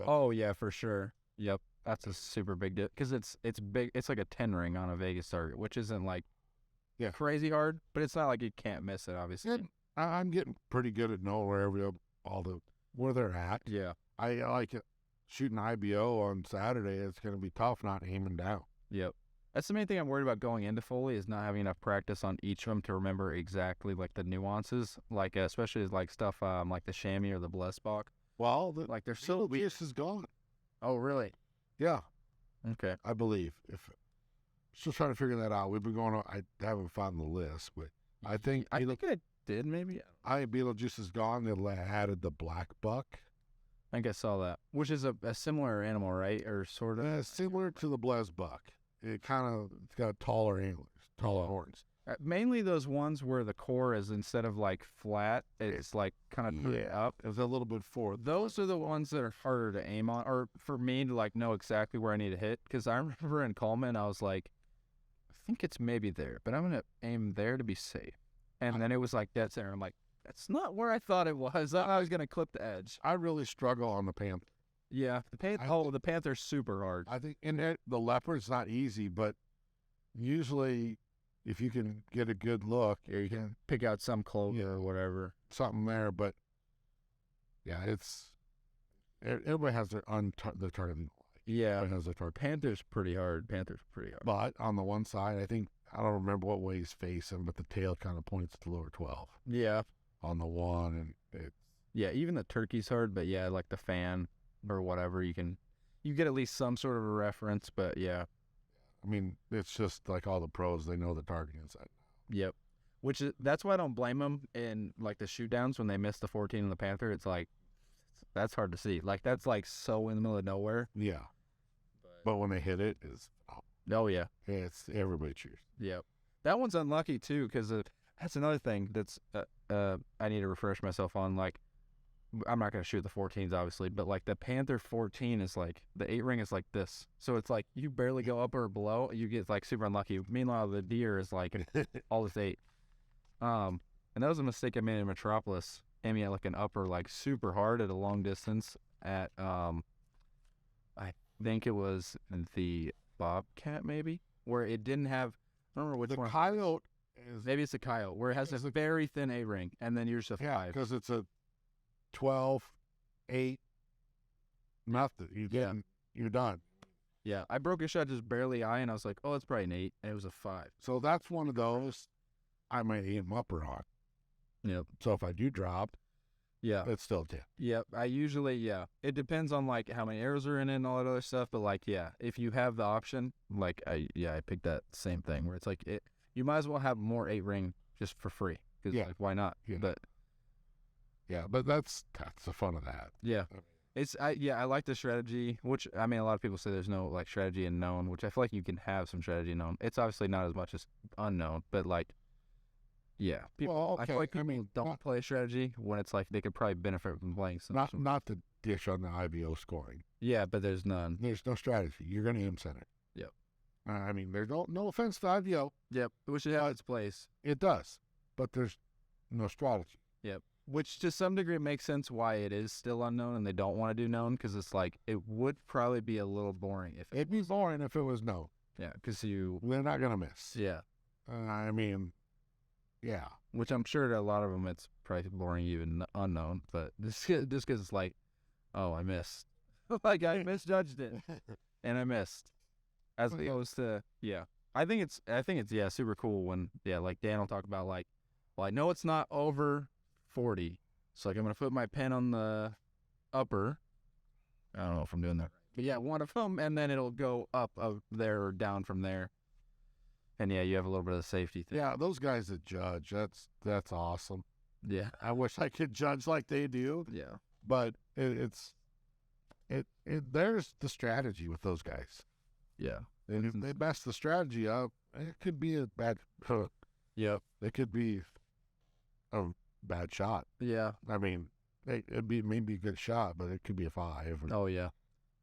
Oh, yeah, for sure. Yep. That's a super big deal. Because it's big. It's like a 10 ring on a Vegas target, which isn't like crazy hard, but it's not like you can't miss it, obviously. I'm getting pretty good at knowing where they're at. Yeah. I like it. Shooting IBO on Saturday, it's going to be tough not aiming down. Yep. That's the main thing I'm worried about going into Foley is not having enough practice on each of them to remember exactly like the nuances, like especially like stuff like the chamois or the blessbach. Well, like they're so weak. Is gone. Oh, really? Yeah. Okay. I believe. Still trying to figure that out. We've been going on. I haven't found the list, but I think I did maybe. Beetlejuice is gone. They added the black buck. I think I saw that, which is a similar animal, right? Or sort of similar to the blessbach. It's got taller antlers, taller horns. Mainly those ones where the core is instead of like flat, it's like kind of up. It's a little bit forward. Those are the ones that are harder to aim on, or for me to like know exactly where I need to hit. Because I remember in Coleman, I was like, I think it's maybe there, but I'm gonna aim there to be safe. And then it was like dead center. I'm like, that's not where I thought it was. I was gonna clip the edge. I really struggle on the panther. Yeah, the panther's super hard. I think the leopard's not easy, but usually if you can get a good look, you can pick out some cloak or whatever, something there. But yeah, everybody has the target. Yeah, everybody has their target. Panther's pretty hard. But on the one side, I don't remember what way he's facing, but the tail kind of points to lower 12. Yeah, on the one, and even the turkey's hard, but yeah, like the fan or whatever, you get at least some sort of a reference. But yeah, I mean, it's just like all the pros, they know the target inside. Yep. That's why I don't blame them in like the shoot downs when they miss the 14 in the panther. It's like that's hard to see. Like that's like so in the middle of nowhere. Yeah. But when they hit it, oh yeah, it's everybody cheers. Yep. That one's unlucky too, because that's another thing that's I need to refresh myself on. Like, I'm not gonna shoot the 14s obviously, but like the Panther 14 is like the 8 ring is like this, so it's like you barely go up or below, you get like super unlucky. Meanwhile, the deer is like all this 8. And that was a mistake I made in Metropolis, aiming at like an upper like super hard at a long distance at I think it was the Bobcat maybe, where it didn't have. I don't remember which one. The coyote. Maybe it's a coyote, where it has a very thin 8 ring, and then you're just a 5. Yeah, because it's a 12, 8 method. You're done. Yeah, I broke a shot just barely eye, and I was like, oh, it's probably an 8, and it was a 5. So that's one of those I might aim upper on. Yep. So if I do drop, it's still 10. Yep. I usually, it depends on like how many arrows are in it and all that other stuff, but like, if you have the option, like I picked that same thing where it's like you might as well have more 8 ring just for free, because like why not? Yeah. But that's the fun of that. Yeah. I like the strategy, which I mean a lot of people say there's no like strategy in known, which I feel like you can have some strategy in known. It's obviously not as much as unknown, but like people, I feel like people don't play strategy when it's like they could probably benefit from playing some. Not to dish on the IBO scoring. Yeah, but there's none. There's no strategy. You're going to aim center. Yep. I mean, there's no offense to IBO. Yep. Which should have its place. It does, but there's no strategy. Yep. Which to some degree makes sense why it is still unknown and they don't want to do known, because it's like it would probably be a little boring if it'd be boring if it was known. Yeah, because they're not going to miss. Yeah. I mean. Yeah, which I'm sure to a lot of them it's probably boring even unknown, but this because it's like, oh, I missed, like I misjudged it, and I missed, as opposed to I think it's super cool when like Dan will talk about like, well, I know it's not over 40, so like I'm gonna put my pen on the upper. I don't know if I'm doing that, but one of them, and then it'll go up there or down from there. And yeah, you have a little bit of the safety thing. Yeah, those guys that judge, that's awesome. Yeah. I wish I could judge like they do, Yeah. but it's there's the strategy with those guys. Yeah. And if they mess the strategy up, it could be a bad. Yep. It could be a bad shot. Yeah. I mean, it'd be maybe a good shot, but it could be a 5. Oh yeah.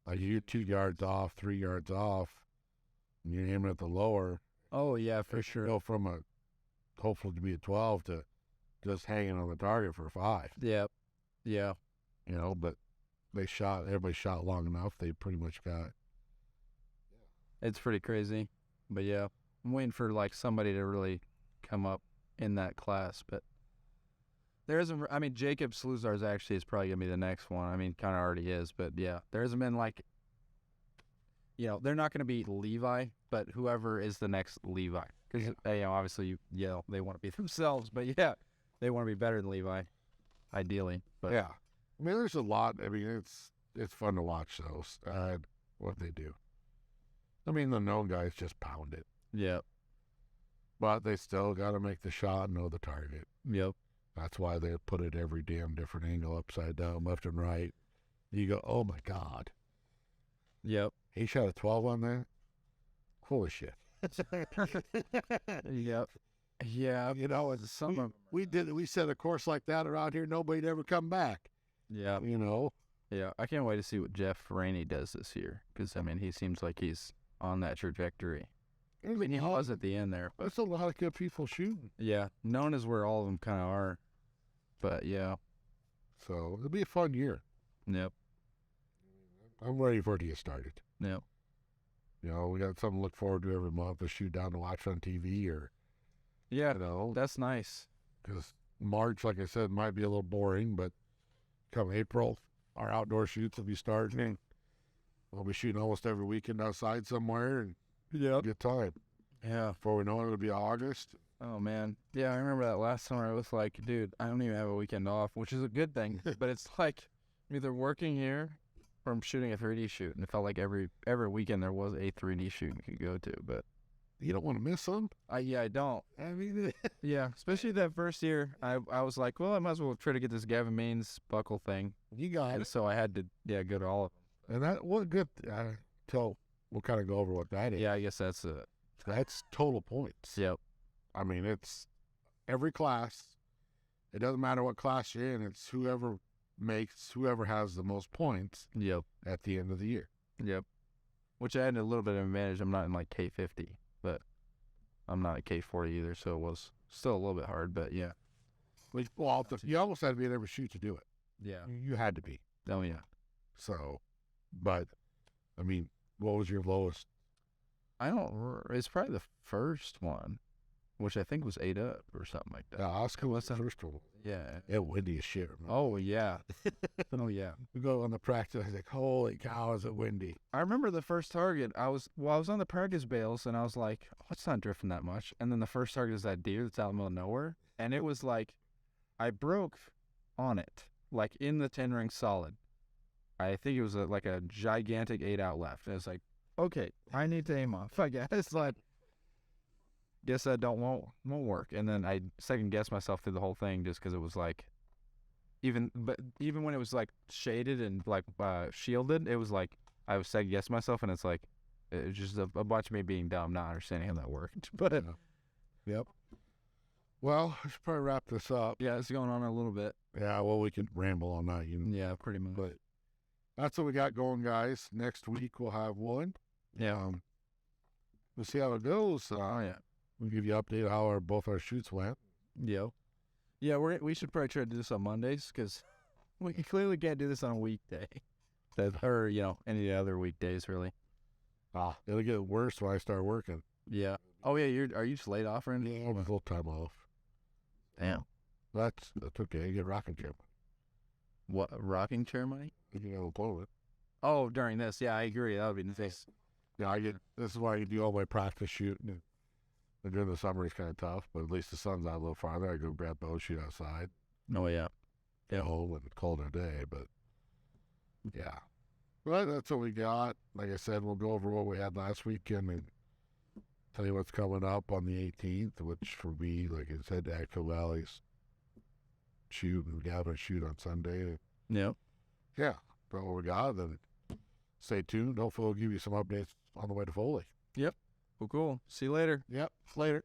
Like you're 2 yards off, 3 yards off, and you're aiming at the lower. Oh yeah, for It sure. Go from a hopefully to be a 12 to just hanging on the target for a 5. Yep. Yeah. You know, but everybody shot long enough. They pretty much got. It's pretty crazy. But yeah, I'm waiting for like somebody to really come up in that class. But there isn't, I mean, Jacob Sluzar's actually is probably going to be the next one. I mean, kind of already is. But yeah, there hasn't been like, you know, they're not going to be Levi, but whoever is the next Levi. Because, you know, obviously, they want to be themselves. But yeah, they want to be better than Levi, ideally. But Yeah. I mean, there's a lot. I mean, it's fun to watch those, what they do. I mean, the known guys just pound it. Yep. But they still got to make the shot and know the target. Yep. That's why they put it every damn different angle, upside down, left and right. You go, oh my God. Yep. He shot a 12 on that? Holy shit. Yep. Yeah. You know, it's Some we set a course like that around here, nobody'd ever come back. Yeah. You know? Yeah. I can't wait to see what Jeff Rainey does this year. Because, I mean, he seems like he's on that trajectory. I mean, he was at the end there. That's a lot of good people shooting. Yeah. Known as where all of them kind of are. But, yeah. So it'll be a fun year. Yep. I'm ready for it to get started. Yep. You know, we got something to look forward to every month, a shoot down to watch on TV or, Yeah. you know. That's nice. Because March, like I said, might be a little boring, but come April, our outdoor shoots will be starting. We'll be shooting almost every weekend outside somewhere and good time. Yeah. Before we know it, it'll be August. Oh, man. Yeah, I remember that last summer. It was like, dude, I don't even have a weekend off, which is a good thing. But it's like I'm either working here or I'm shooting a 3D shoot. And it felt like every weekend there was a 3D shoot you could go to. But You don't want to miss them. yeah, I don't. I mean, Yeah, especially that first year. I was like, well, I might as well try to get this Gavin Maines buckle thing. you got And it. so I had to, go to all of And that what good. So we'll kind of go over what that them. is. Yeah, I guess that's it. That's total points. Yep. I mean, it's every class. It doesn't matter what class you're in. It's whoever has the most points Yep. at the end of the year. Yep. Which I had a little bit of advantage. I'm not in like K50, but I'm not at K40 either, so it was still a little bit hard, but yeah. Well, you almost had to be in every shoot to do it. Yeah. You had to be. Oh, yeah. So, but, I mean, what was your lowest? It's probably the first one, which I think was 8 up or something like that. Oscar was the first one. Yeah. It windy as shit. Remember? Oh, yeah. Oh, yeah. We go on the practice. I was like, holy cow, is it windy? I remember the first target. I was on the practice bales, and I was like, oh, it's not drifting that much. And then the first target is that deer that's out in the middle of nowhere. And it was like, I broke on it, like in the 10 ring solid. I think it was like a gigantic 8 out left. And it was like, okay, I need to aim off. I guess like, guess that won't work. And then I second guessed myself through the whole thing just because it was like, even when it was like shaded and like shielded, it was like I was second guessing myself, and it's like it was just a bunch of me being dumb, not understanding how that worked. But Yep. Well, I should probably wrap this up. yeah, it's going on a little bit. Yeah, well, we could ramble all night. Yeah, pretty much. But that's what we got going, guys. Next week we'll have one. Yeah. We'll see how it goes. Oh yeah. We'll give you an update how both our shoots went. Yeah. Yeah, we should probably try to do this on Mondays because we clearly can't do this on a weekday. Or any other weekdays really. It'll get worse when I start working. Yeah. Oh yeah, are you just laid off or anything? Yeah, I'll have a little time off. Damn. That's okay. You get rocking chair. What, rocking chair money? You can have a blow it. Oh, during this, yeah, I agree. That would be nice. Yeah, this is why you do all my practice shooting. And during the summer, it's kind of tough, but at least the sun's out a little farther. I go grab bow, shoot outside. Oh yeah. Yeah, when it's colder day, but yeah. Well, that's what we got. Like I said, we'll go over what we had last weekend and tell you what's coming up on the 18th, which will be, like I said, Echo Valley's shoot. We have a shoot on Sunday. Yep. Yeah, that's what we got. Then stay tuned. Hopefully we'll give you some updates on the way to Foley. Cool. See you later. Yep, later.